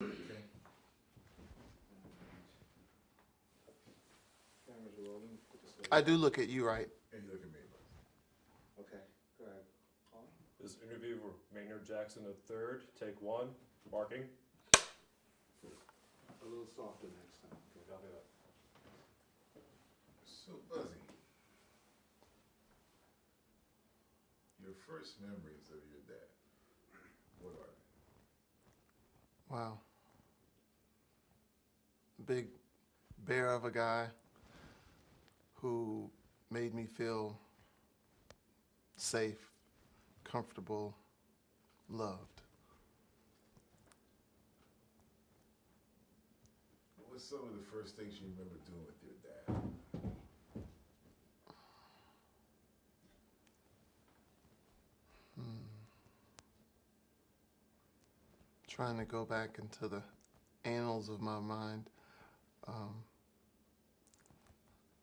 Okay. Cameras are rolling. I do look at you, right? And you look at me. Okay, go ahead. On. This interview for Maynard Jackson III, take one, marking. A little softer next time. Okay. Copy that. So, Buzzy, your first memories of your dad, what are they? Wow. Big bear of a guy who made me feel safe, comfortable, loved. What's some of the first things you remember doing with your dad? Trying to go back into the annals of my mind.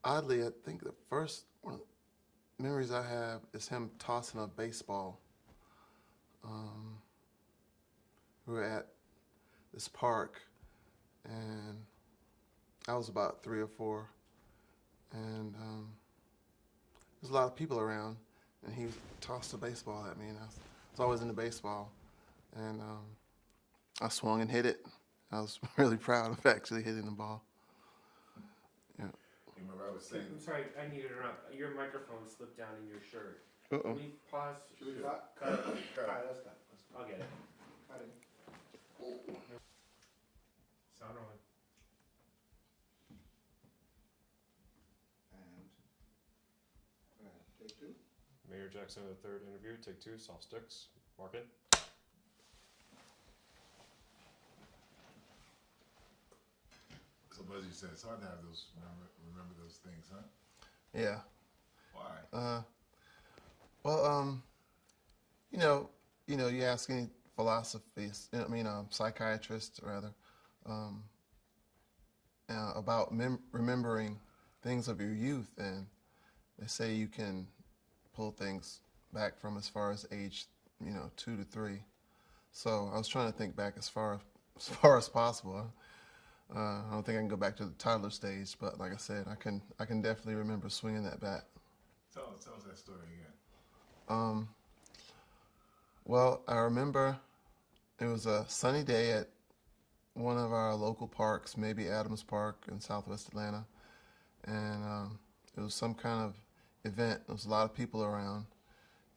Oddly, I think the first one of the memories I have is him tossing a baseball. We were at this park, and I was about 3 or 4, and there's a lot of people around, and he tossed a baseball at me, and I was always into baseball, and I swung and hit it. I was really proud of actually hitting the ball. Yeah. You remember I was saying, I'm sorry, I need to interrupt. Your microphone slipped down in your shirt. Uh-oh. Can we pause? Should we cut? Cut it. All right, let's cut. I'll get it. Cutting. Sound on. And. All right, take 2. Maynard Jackson III interview, take 2, soft sticks, marking. so Buzzy said it's hard to have those, remember those things, huh? Yeah. Why? Well, you ask any philosophists, psychiatrists rather, about remembering things of your youth, and they say you can pull things back from as far as age, 2 to 3. So I was trying to think back as far as possible. I don't think I can go back to the toddler stage, but like I said, I can definitely remember swinging that bat. Tell us that story again. Well, I remember it was a sunny day at one of our local parks, maybe Adams Park in Southwest Atlanta, and it was some kind of event. There was a lot of people around,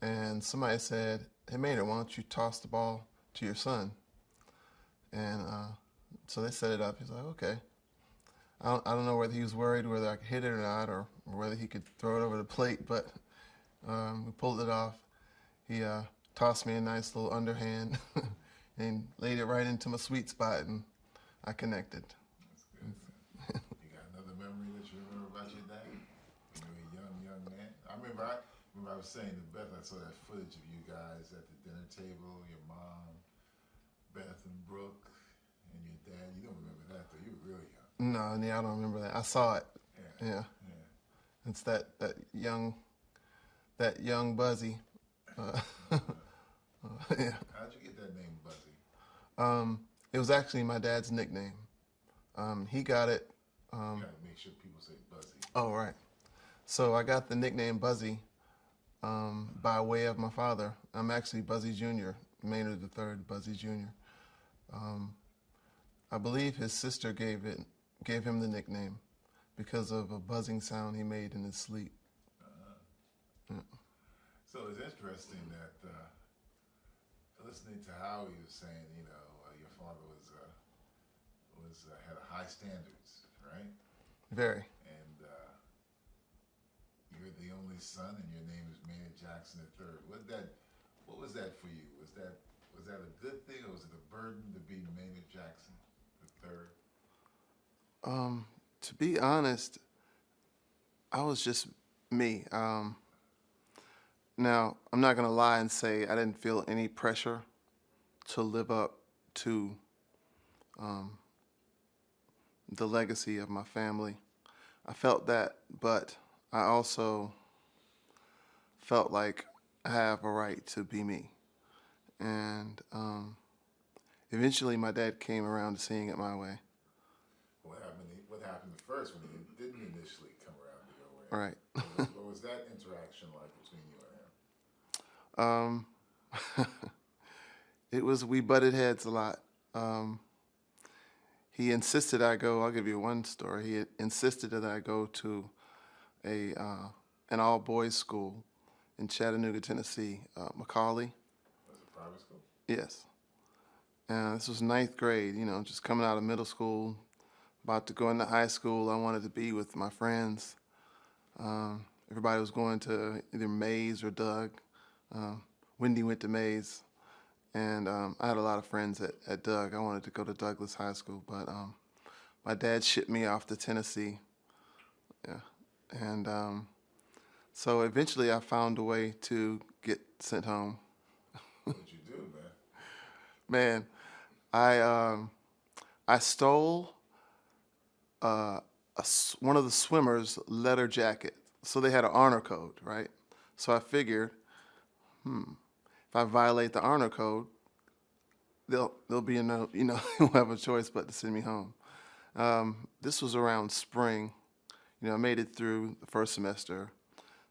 and somebody said, "Hey, Maynard, why don't you toss the ball to your son?" And so they set it up. He's like, "Okay." I don't know whether he was worried whether I could hit it or not, or whether he could throw it over the plate, but we pulled it off. He tossed me a nice little underhand and laid it right into my sweet spot, and I connected. That's good. Man. You got another memory that you remember about your dad? When you were a young man? I remember I was saying to Beth, I saw that footage of you guys at the dinner table, your mom, Beth and Brooke, and your dad. You don't remember that, though. You were really young. No, I don't remember that. I saw it. Yeah. It's that young Buzzy. Yeah. How'd you get that name, Buzzy? It was actually my dad's nickname. He got it. You gotta make sure people say Buzzy. Oh, right. So I got the nickname Buzzy by way of my father. I'm actually Buzzy Jr., Maynard III, Buzzy Jr. I believe his sister gave him the nickname because of a buzzing sound he made in his sleep. Yeah. So it's interesting that listening to how he was saying, your father had high standards, right? Very. And you're the only son, and your name is Maynard Jackson III. What was that for you? Was that a good thing, or was it a burden to be Maynard Jackson III? To be honest, I was just me. Now, I'm not going to lie and say I didn't feel any pressure to live up to the legacy of my family. I felt that, but I also felt like I have a right to be me. And eventually my dad came around to seeing it my way. What happened first when he didn't initially come around to your way? Right. What was that interaction like between you and him? We butted heads a lot. He insisted I go, I'll give you one story. He insisted that I go to an all-boys school in Chattanooga, Tennessee, Macaulay. Was it private school? Yes. And this was ninth grade, just coming out of middle school, about to go into high school. I wanted to be with my friends. Everybody was going to either Mays or Doug. Wendy went to Mays. And I had a lot of friends at Doug. I wanted to go to Douglas High School, but my dad shipped me off to Tennessee. Yeah. And so eventually I found a way to get sent home. What'd you do, man? Man, I stole one of the swimmers' leather jacket. So they had an honor code, right? So I figured, if I violate the honor code, there'll be they'll have a choice but to send me home. This was around spring. I made it through the first semester,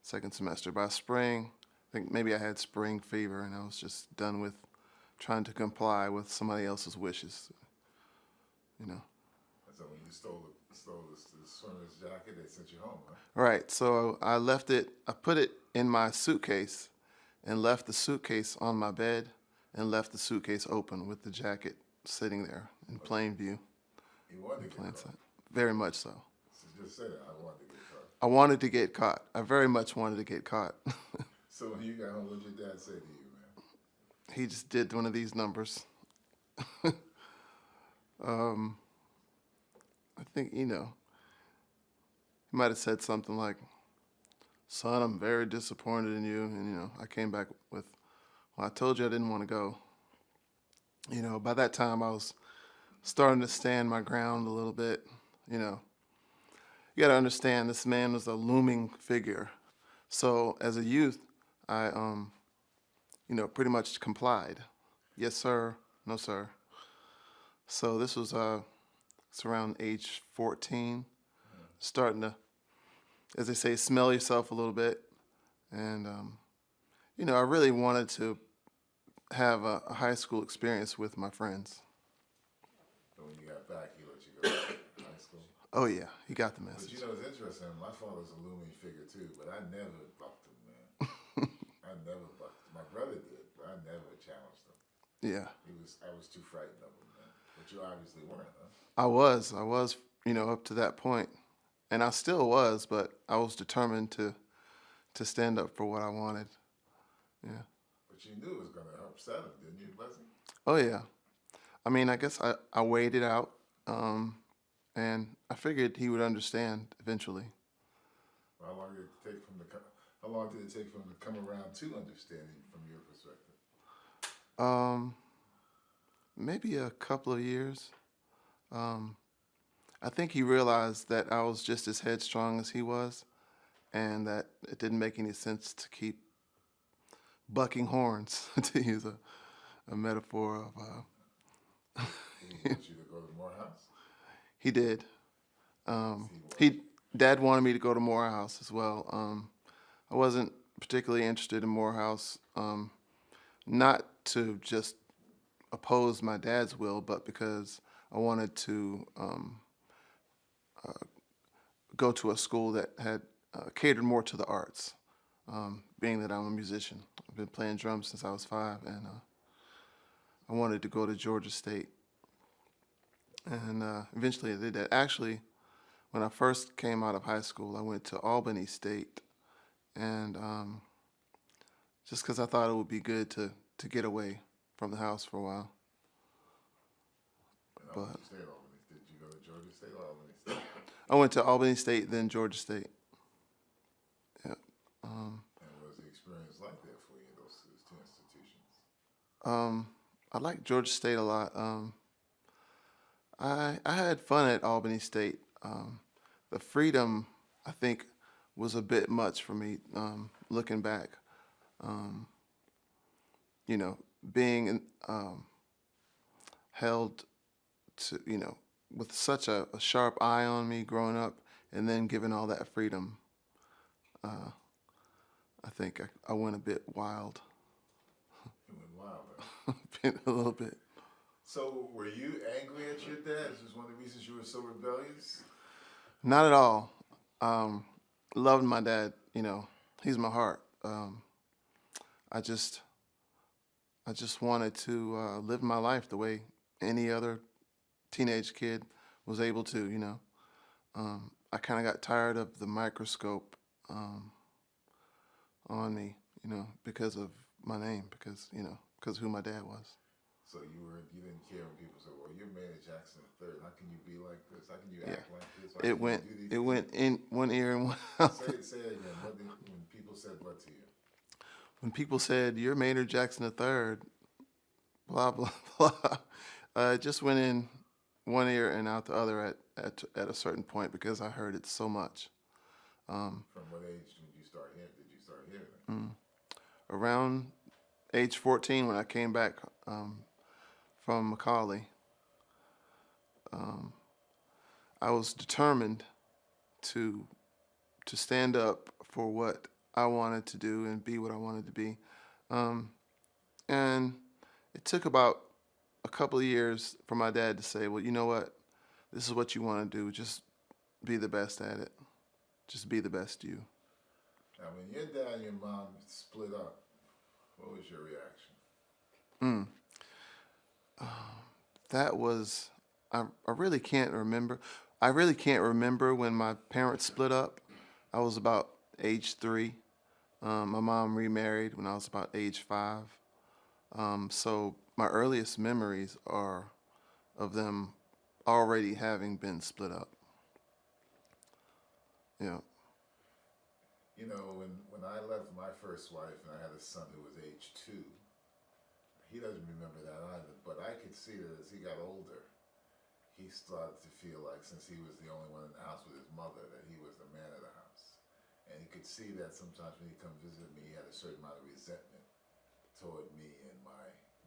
second semester. By spring, I think maybe I had spring fever, and I was just done with trying to comply with somebody else's wishes. And so when you stole the swimmer's jacket, they sent you home, huh? Right. So I left it. I put it in my suitcase, and left the suitcase on my bed, and left the suitcase open with the jacket sitting there in plain view. You wanted to get caught. Very much so. So just say that, I wanted to get caught. I wanted to get caught. I very much wanted to get caught. So when you got home, what did your dad say to you, man? He just did one of these numbers. I think, he might have said something like, "Son, I'm very disappointed in you." And, I came back with, "Well, I told you I didn't want to go." By that time I was starting to stand my ground a little bit. You got to understand, this man was a looming figure. So as a youth, I, pretty much complied. Yes, sir. No, sir. So this was, it's around age 14, starting to, as they say, smell yourself a little bit. And, I really wanted to have a high school experience with my friends. But when you got back, he let you go to high school? Oh, yeah, he got the But message. it's interesting, my father's a looming figure too, but I never bucked him, man. I never bucked him. My brother did, but I never challenged him. Yeah. I was too frightened of him, man. But you obviously weren't, huh? I was, up to that point. And I still was, but I was determined to stand up for what I wanted. Yeah. But you knew it was going to upset him, didn't you, Buzzy? Oh, yeah. I guess I weighed it out, and I figured he would understand eventually. How long did it take for him to come around to understanding from your perspective? Maybe a couple of years. I think he realized that I was just as headstrong as he was, and that it didn't make any sense to keep bucking horns, to use a metaphor of. He want you to go to Morehouse? He did. Dad wanted me to go to Morehouse as well. I wasn't particularly interested in Morehouse, not to just oppose my dad's will, but because I wanted to go to a school that had catered more to the arts, being that I'm a musician. I've been playing drums since I was 5, and I wanted to go to Georgia State. And eventually I did that. Actually, when I first came out of high school, I went to Albany State, and just because I thought it would be good to get away from the house for a while. And Albany State, Albany. Did you go to Georgia State or Albany State? I went to Albany State, then Georgia State. Yeah. And what was the experience like there for you, those two institutions? I liked Georgia State a lot. I had fun at Albany State. The freedom, I think, was a bit much for me, looking back. Being held to, with such a sharp eye on me growing up, and then given all that freedom, I think I went a bit wild. You went wild, right? A little bit. So, were you angry at your dad? Is this one of the reasons you were so rebellious? Not at all. Loved my dad. He's my heart. I just wanted to live my life the way any other teenage kid was able to. I kind of got tired of the microscope on me, because of my name, because of who my dad was. So you didn't care when people said, "Well, you're Maynard Jackson III. How can you be like this? How can you act like this? How can you do these It went in one ear and one out. Say it again. When people said what to you? When people said, "You're Maynard Jackson III," blah blah blah, it just went in one ear and out the other at a certain point because I heard it so much. From what age did you start hearing it? Around age 14, when I came back from Macaulay, I was determined to stand up for what I wanted to do and be what I wanted to be. And it took about a couple of years for my dad to say, "Well, you know what? This is what you want to do. Just be the best at it. Just be the best you." Now, when your dad and your mom split up, what was your reaction? That was, I really can't remember. I really can't remember when my parents split up. I was about age 3. My mom remarried when I was about age 5. So my earliest memories are of them already having been split up. Yeah. When I left my first wife and I had a son who was age 2, he doesn't remember that either, but I could see that as he got older, he started to feel like, since he was the only one in the house with his mother, that he was the man of the house. And he could see that sometimes when he'd come visit me, he had a certain amount of resentment toward me and my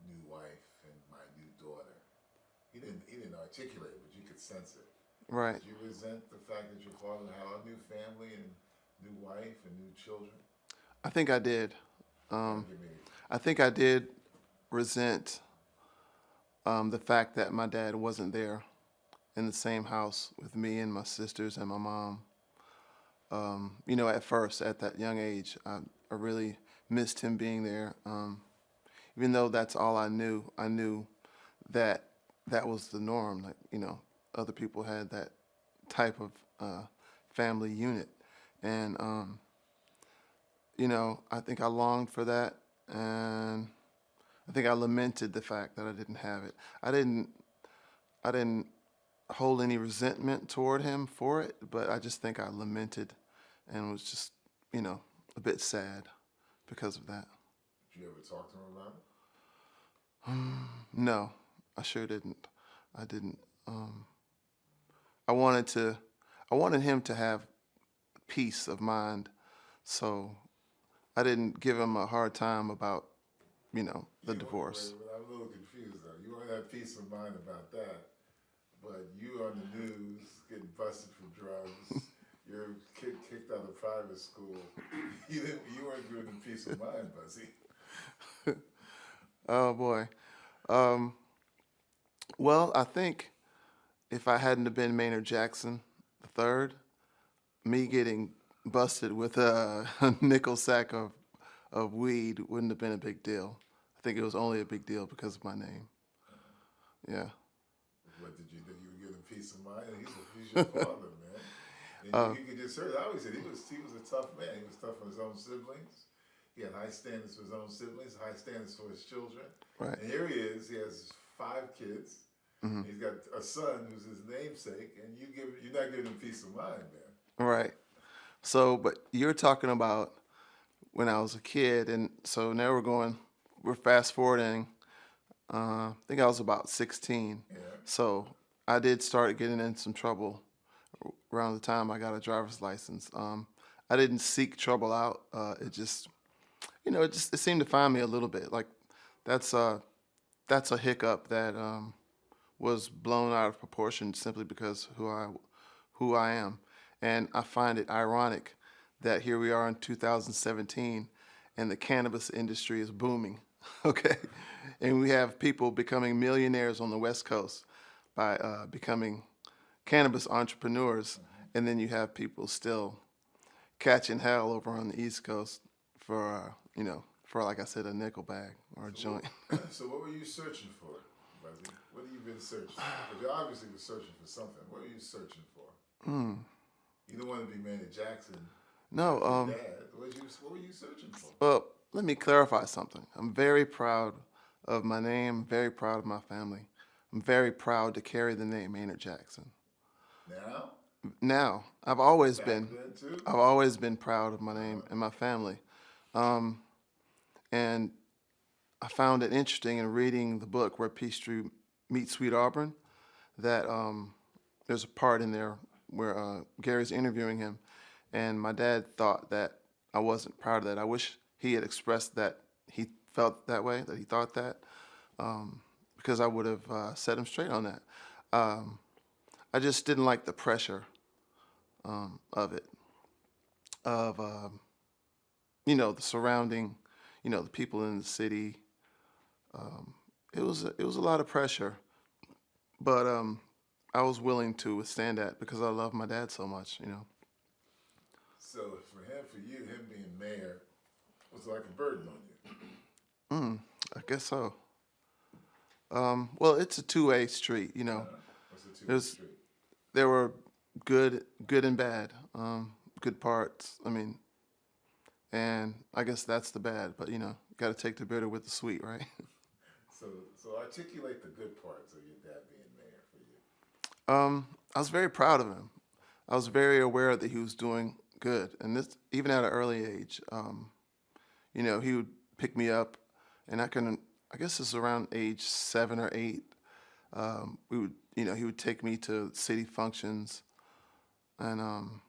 new wife and my new daughter. He didn't articulate it, but you could sense it. Right. Did you resent the fact that your father had a new family and new wife and new children? I think I did. Give me I think I did resent the fact that my dad wasn't there in the same house with me and my sisters and my mom. At first, at that young age, I really missed him being there. Even though that's all I knew that was the norm. Like, other people had that type of family unit. And, I think I longed for that. And I think I lamented the fact that I didn't have it. I didn't hold any resentment toward him for it, but I just think I lamented and was just, a bit sad because of that. Did you ever talk to him about it? No, I sure didn't. I didn't. I wanted him to have peace of mind, so I didn't give him a hard time about, the divorce. Wait, I'm a little confused though. You want to have peace of mind about that, but you on the news getting busted for drugs. You're kicked out of private school. You weren't giving him peace of mind, Buzzy. Oh boy. Well, I think if I hadn't have been Maynard Jackson III, me getting busted with a nickel sack of weed wouldn't have been a big deal. I think it was only a big deal because of my name. Yeah. What did you think you were giving peace of mind? He's your father, man. And you could just hear. I always said he was a tough man. He was tough on his own siblings. He had high standards for his own siblings, high standards for his children. Right. And here he is. He has 5 kids. Mm-hmm. He's got a son who's his namesake, and you're not giving him peace of mind, man. Right. So, but you're talking about when I was a kid, and so now we're fast forwarding. I think I was about 16. Yeah. So I did start getting in some trouble around the time I got a driver's license. I didn't seek trouble out. It just, it seemed to find me a little bit. Like that's a hiccup that was blown out of proportion simply because who I am. And I find it ironic that here we are in 2017 and the cannabis industry is booming. Okay. And we have people becoming millionaires on the West Coast by becoming cannabis entrepreneurs. And then you have people still catching hell over on the East Coast for, for, like I said, a nickel bag or a joint. So what were you searching for, Buzzy? What have you been searching for? 'Cause you obviously were searching for something. What were you searching for? You don't want to be Maynard Jackson. No, Dad. What were you searching for? well, let me clarify something. I'm very proud of my name, very proud of my family. I'm very proud to carry the name Maynard Jackson. Now? Now, I've always Back been then too? I've always been proud of my name and my family. And I found it interesting in reading the book Where Peachtree Meets Sweet Auburn that there's a part in there where Gary's interviewing him, and my dad thought that I wasn't proud of that. I wish he had expressed that he felt that way, that he thought that, because I would have set him straight on that. I just didn't like the pressure of it, of the surrounding, the people in the city. It was a lot of pressure, but I was willing to withstand that because I love my dad so much. So for you, him being mayor was like a burden on you. I guess so. Well, it's a two-way street. What's the There's- street? There were good and bad. Good parts. And I guess that's the bad. But got to take the bitter with the sweet, right? So articulate the good parts of your dad being mayor for you. I was very proud of him. I was very aware that he was doing good, and this even at an early age. He would pick me up, and I guess it's around age 7 or 8. He would take me to city functions, and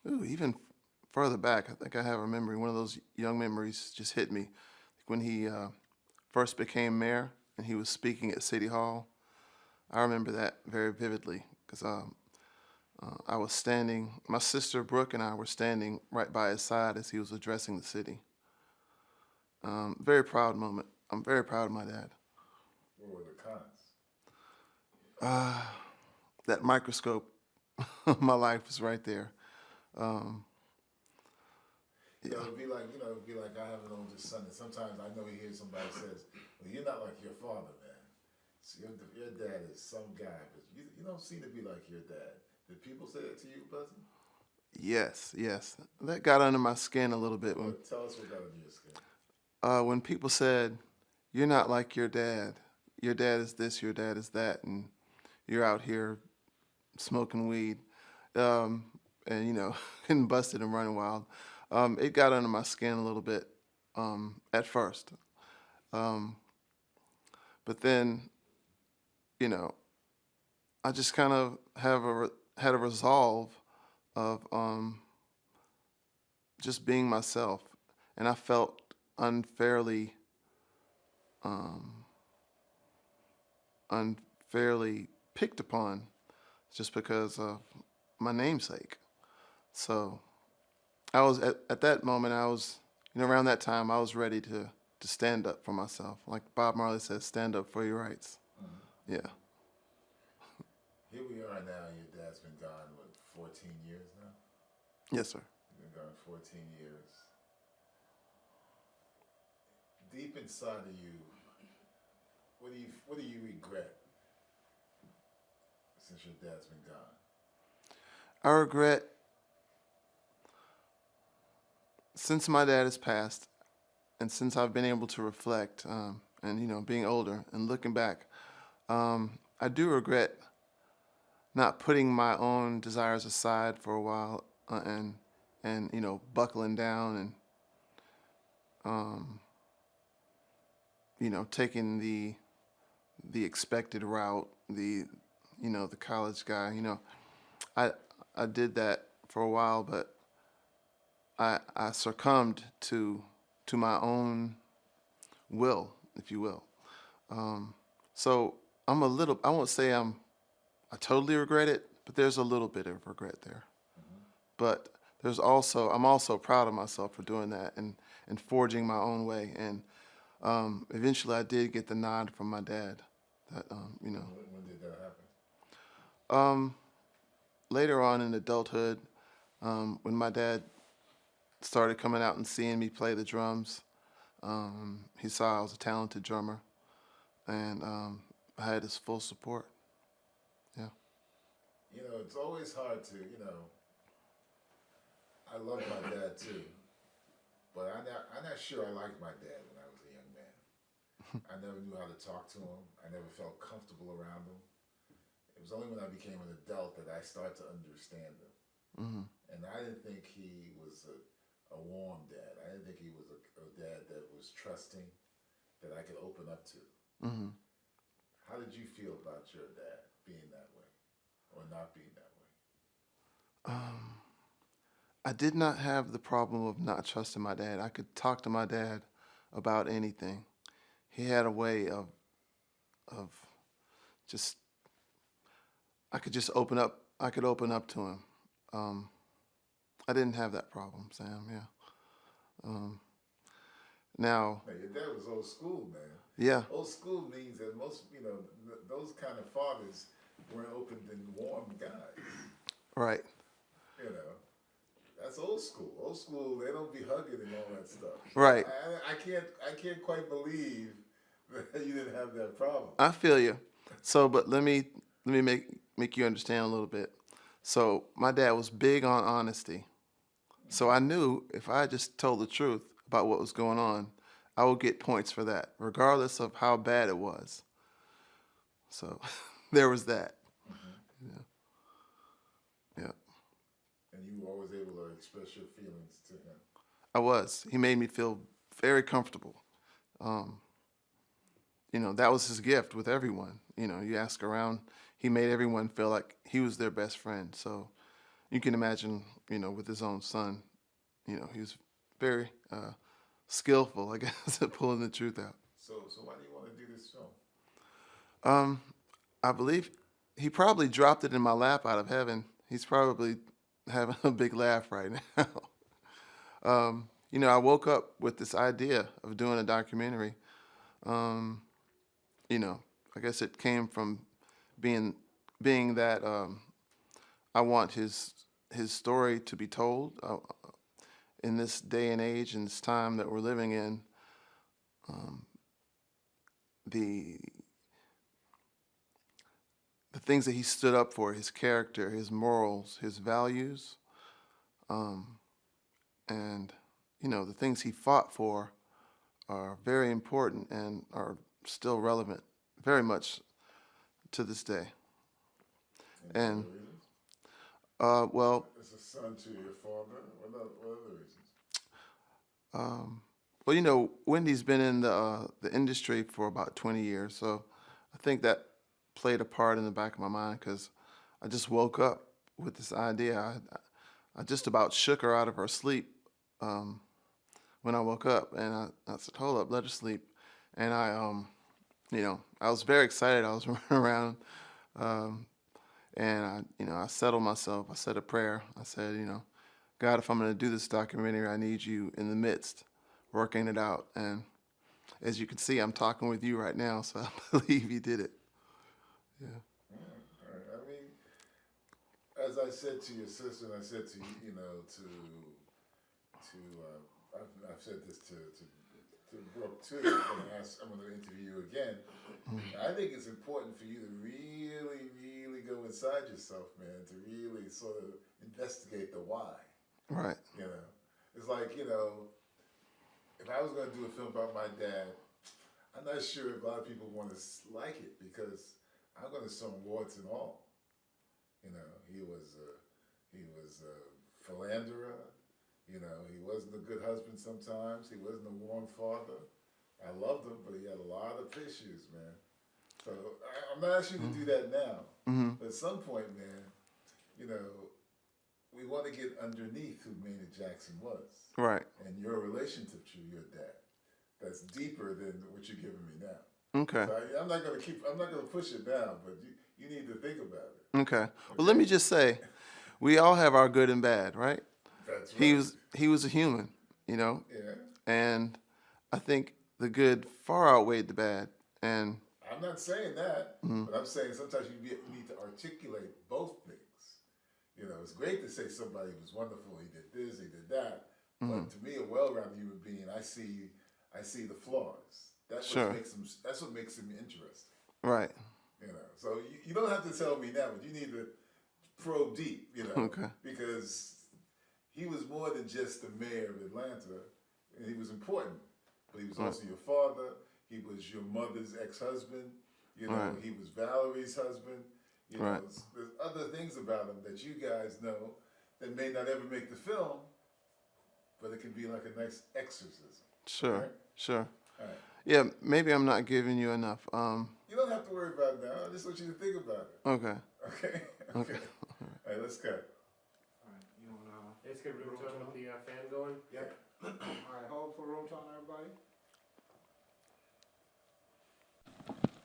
even further back, I think I have a memory. One of those young memories just hit me when he first became mayor, and he was speaking at City Hall. I remember that very vividly because I was standing. My sister Brooke and I were standing right by his side as he was addressing the city. Very proud moment. I'm very proud of my dad. What were the cons? That microscope of my life is right there. It'd be like I have an older son, and sometimes I know he hears somebody says, "Well, you're not like your father, man. So your dad is some guy, but you don't seem to be like your dad." Did people say that to you, Buzzy? Yes. That got under my skin a little bit Tell us what got under your skin. when people said, "You're not like your dad. Your dad is this. Your dad is that," and you're out here smoking weed, and getting busted and running wild. It got under my skin a little bit at first, but then, I just kind of had a resolve of just being myself, and I felt unfairly picked upon just because of my namesake. So I was at that moment. I was around that time. I was ready to stand up for myself, like Bob Marley says, "Stand up for your rights." Yeah. Here we are now. Your dad's been gone, 14 years now? Yes, sir. You've been gone 14 years. Deep inside of you, what do you regret since your dad's been gone? I regret, since my dad has passed, and since I've been able to reflect, and being older and looking back, I do regret not putting my own desires aside for a while, and buckling down and taking the expected route, the college guy. I did that for a while, but I succumbed to my own will, if you will. So I'm a little. I won't say I totally regret it, but there's a little bit of regret there. But I'm also proud of myself for doing that and forging my own way. And eventually, I did get the nod from my dad. That When did that happen? later on in adulthood, when my dad started coming out and seeing me play the drums, he saw I was a talented drummer, and I had his full support. Yeah. You know, it's always hard to, I love my dad too, but I'm not sure I liked my dad when I was a young man. I never knew how to talk to him. I never felt comfortable around him. It was only when I became an adult that I started to understand him. Hmm. And I didn't think he was a warm dad. I didn't think he was a dad that was trusting, that I could open up to. Hmm. How did you feel about your dad being that way or not being that way? I did not have the problem of not trusting my dad. I could talk to my dad about anything. He had a way of just I could just open up. I could open up to him. I didn't have that problem, Sam. Yeah. Now, Now, your dad was old school, man. yeah, Old school means that most, those kind of fathers weren't open and warm guys. right, You know, that's old school. Old school, they don't be hugging and all that stuff. right. I can't quite believe that you didn't have that problem. I feel you. So, but let me make you understand a little bit. So, my dad was big on honesty. So I knew if I just told the truth about what was going on, I would get points for that, regardless of how bad it was. So there was that. Yeah. Yeah. And you were always able to express your feelings to him. I was. He made me feel very comfortable. That was his gift with everyone. You ask around, he made everyone feel like he was their best friend. So you can imagine, with his own son, he was very skillful, I guess, at pulling the truth out. So why do you want to do this film? I believe he probably dropped it in my lap out of heaven. He's probably having a big laugh right now. I woke up with this idea of doing a documentary. I guess it came from being that I want his story to be told in this day and age and this time that we're living in. The things that he stood up for, his character, his morals, his values, and the things he fought for are very important and are still relevant, very much to this day. And Other reasons? well, As a son to your father, what other reasons? Wendy's been in the industry for about 20 years, so I think that played a part in the back of my mind because I just woke up with this idea. I just about shook her out of her sleep when I woke up, and I said, "Hold up, let her sleep." And I was very excited. I was running around, and I settled myself. I said a prayer. I said, God, if I'm going to do this documentary, I need you in the midst, working it out. And as you can see, I'm talking with you right now, so I believe you did it. Yeah. All right. I mean, as I said to your sister, and I said to you, I've said this to Brooke too. I'm going to interview you again. I think it's important for you to really, really go inside yourself, man, to really sort of investigate the why. Right. It's like, if I was going to do a film about my dad, I'm not sure if a lot of people want to like it because I'm going to show him warts and all. He was a philanderer. He wasn't a good husband sometimes. He wasn't a warm father. I loved him, but he had a lot of issues, man. So I'm not asking you to do that now. Mm-hmm. But at some point, man, we want to get underneath who Maynard Jackson was. Right. And your relationship to your dad. That's deeper than what you're giving me now. Okay. So I'm not gonna push it down, but you need to think about it. Okay. Well, let me just say, we all have our good and bad, right? That's right. He was a human, you know, Yeah. and I think the good far outweighed the bad. And I'm not saying that, but I'm saying sometimes you need to articulate both things. You know, it's great to say somebody was wonderful, he did this, he did that. But to me, a well-rounded human being, I see the flaws. That's Sure. what makes him interesting. right. You know, so you don't have to tell me now, but you need to probe deep. You know, Okay. because he was more than just the mayor of Atlanta, and he was important. But he was also your father. He was your mother's ex-husband. You know, Right. he was Valerie's husband. You know, Right. there's other things about him that you guys know that may not ever make the film, but it can be like a nice exorcism. Sure. Right? Sure. All right. Yeah, maybe I'm not giving you enough. You don't have to worry about it now. I just want you to think about it. Okay. Okay? Okay. All right, let's go. All right, you want Let's get room tone with the fan going. Yep. All right, hold for room tone, everybody.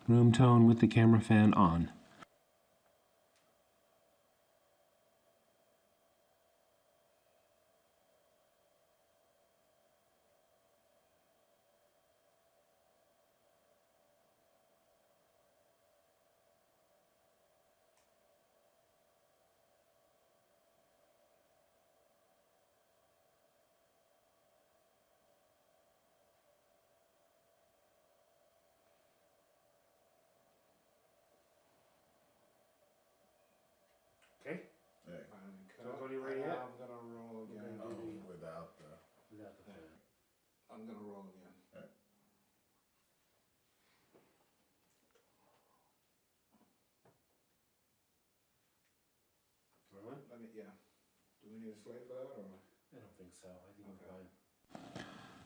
Room tone with the camera fan on. Okay. All right. Finally cut. So, Tony, ready yet? I'm gonna roll again. Oh, without the. Without the fan. I'm gonna roll again. Rolling? Let me, yeah. Do we need a slate for that or? I don't think so. I think Okay. we're fine.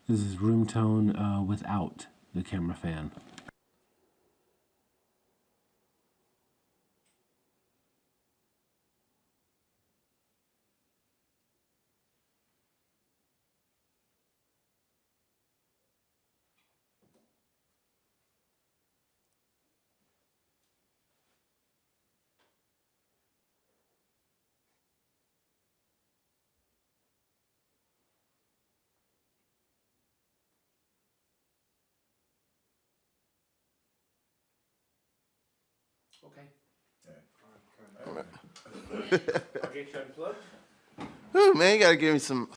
This is room tone without the camera fan. Okay. All right, cut. I'll get you unplugged. Whew, man, you gotta give me some